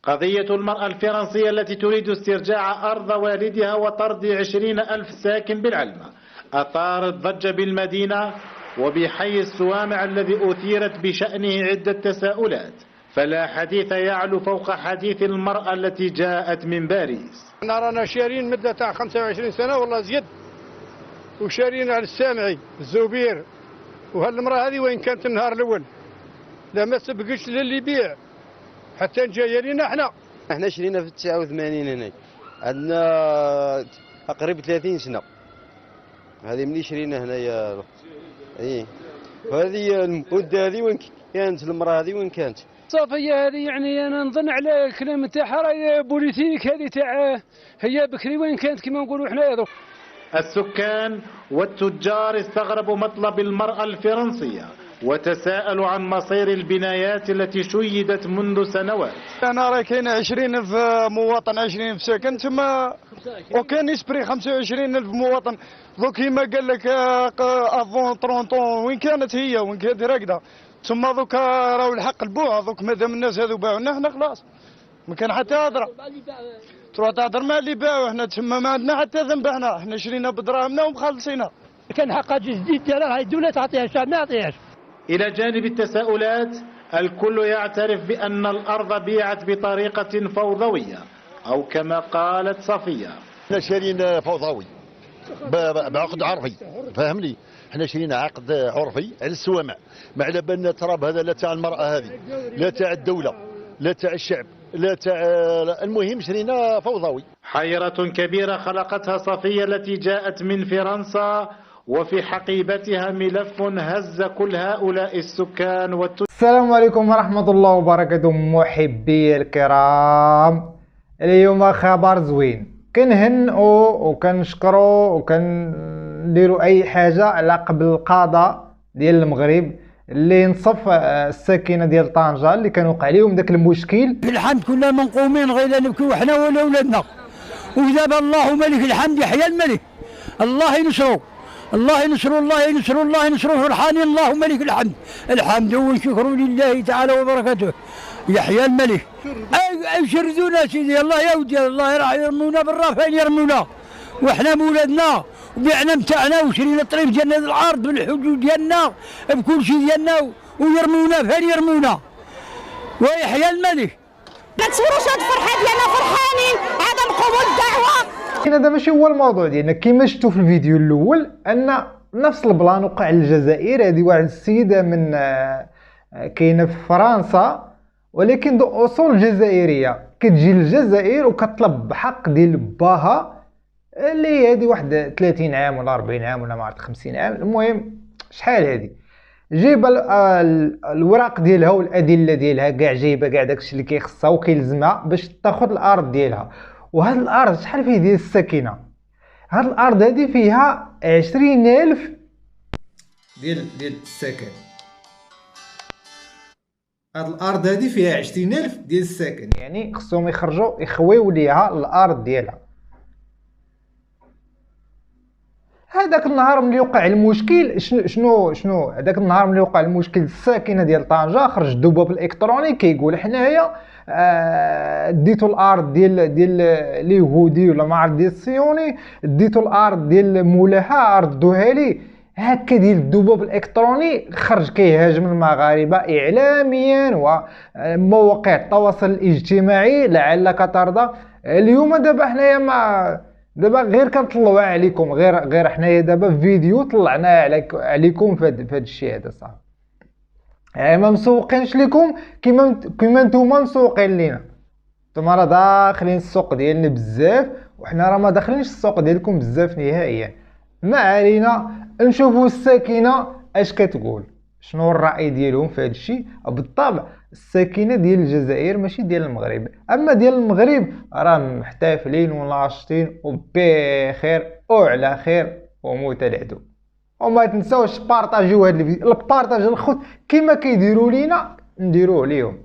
قضية المرأة الفرنسية التي تريد استرجاع أرض والدها وطرد 20,000 ساكن بالعلمة أثارت ضجة بالمدينة وبحي السوامع الذي أثيرت بشأنه عدة تساؤلات، فلا حديث يعلو فوق حديث المرأة التي جاءت من باريس. رانا شارين مدة تاع 25 سنة والله زيد، وشارين على السامعي الزوبير، وهالمرأة هذه وين كانت النهار الأول لا ما سبقش للي يبيع حتى جايه لينا احنا شرينا في 89 هنا، عندنا تقريبا 30 سنه هذه ملي شرينا هنايا. اي هذه المده هذه وين كانت المراه هذه وين كانت؟ صافيه هذه يعني انا نظن على الكلام تاعها راهي بوليتيك هذه تاع هي بكري وين كانت كما نقولوا حنايا. السكان والتجار استغربوا مطلب المرأة الفرنسية وتساءلوا عن مصير البنايات التي شيدت منذ سنوات. انا راه كاين 20,000 مواطن، 20,000 ساكن ثم وكان يسبري 25,000 مواطن. دوك كيما قال لك افون 30 وين كانت هي وين كانت راكده، ثم دوك راهو الحق البوع. دوك مادام الناس هذو باعوا لنا حنا خلاص ما كان حتى هضره، تروح تهضر مع اللي باعوا. حنا تما ما عندنا حتى ذنب، حنا شرينا بدراهمنا ومخلصينا. كان حقها جديد ديالها هاي الدوله تعطيها الشعب ما يعطيهاش. إلى جانب التساؤلات الكل يعترف بأن الأرض بيعت بطريقة فوضوية أو كما قالت صفية. احنا شارين فوضوي بعقد عرفي، فهمني؟ احنا شارين عقد عرفي على السوامع، ما على بالنا التراب هذا لا تاع المرأة هذه لا تاع الدولة لا تاع الشعب لا تاع، المهم شرينا فوضوي. حيرة كبيرة خلقتها صفية التي جاءت من فرنسا وفي حقيبتها ملف هز كل هؤلاء السكان السلام عليكم ورحمة الله وبركاته محبي الكرام. اليوم خبر زوين، كنهنئوا وكنشكروا وكنديروا اي حاجة على قبل القضاء ديال المغرب اللي نصف الساكنه ديال طنجة اللي كان وقع عليهم داك المشكل. الحمد كنا منقومين غير نبكيو حنا ولا ولادنا، ودابا الله ملك الحمد يحيى الملك، الله ينصرو الله ينصرو الله ينصرو الله ينصرو فرحانين الله ملك الحمد، الحمد والشكر لله تعالى وبركاته يحيى الملك. شردونا سيدي الله يودي الله راح يرمونا بالرافعين يرمونا، وحنا مولادنا وبيعنا متاعنا وشرينا طريف ديالنا العرض بالحدود ديالنا بكل شيء ديالنا ويرمونا فين يرمونا ويحيى الملك. ما تصوروش هاد الفرحه ديالنا فرحانين عدم قبول الدعوه. هذا ماشي هو الموضوع ديالنا. كما شفتوا في الفيديو الاول ان نفس البلان وقع للجزائر. هذه واحد السيده من كاينه في فرنسا ولكن ذو اصول جزائريه، كتجي للجزائر وكتطلب بحق ديال باها اللي هذه واحد 30 عام ولا 40 عام ولا ما عرفت 50 عام، المهم شحال هذه جايبه الوراق ديالها والادله ديالها كاع، جايبه كاع داكشي اللي كيخصها وكيلزمها باش تاخذ الارض ديالها. وهاد الارض شحال فيه ديال الساكنه؟ هاد الارض هذه فيها 20,000 ديال الساكن. هاد الارض هذه فيها 20,000 ديال الساكن، يعني خصهم يخرجوا يخويو ليها الارض ديالها. هذاك النهار ملي وقع المشكل شنو هذاك النهار ملي وقع المشكل الساكنه ديال طنجة خرج الذباب الالكتروني كيقول حنايا ديتو الارض ديال اليهودي ولا ما عرفت ديال الصهيوني، ديتو الارض ديال مولاها ردوها لي. هكا ديال الذباب الالكتروني خرج كيهاجم المغاربه اعلاميا ومواقع التواصل الاجتماعي لعلك ترضى. اليوم دابا حنايا ما دابا غير كنطلعوا عليكم، غير حنايا دابا فيديو طلعناه عليكم في هذا الشيء هذا صافي. ما مسوقينش لكم كيما نتوما مسوقين لينا. نتوما راه داخلين السوق ديالنا بزاف وحنا راه ما داخلينش السوق ديالكم بزاف نهائيا. ما علينا نشوفوا الساكنه اش كتقول، شنو الراي ديالهم في هذا الشيء. بالطبع الساكنه ديال الجزائر ماشي ديال المغرب، اما ديال المغرب راه محتفلين وناشطين وبخير وعلى خير وموت العدو. وما تنساوش بارطاجيو هذا الفيديو، البارطاج الخوت كما كيديروا لينا نديروه ليهم.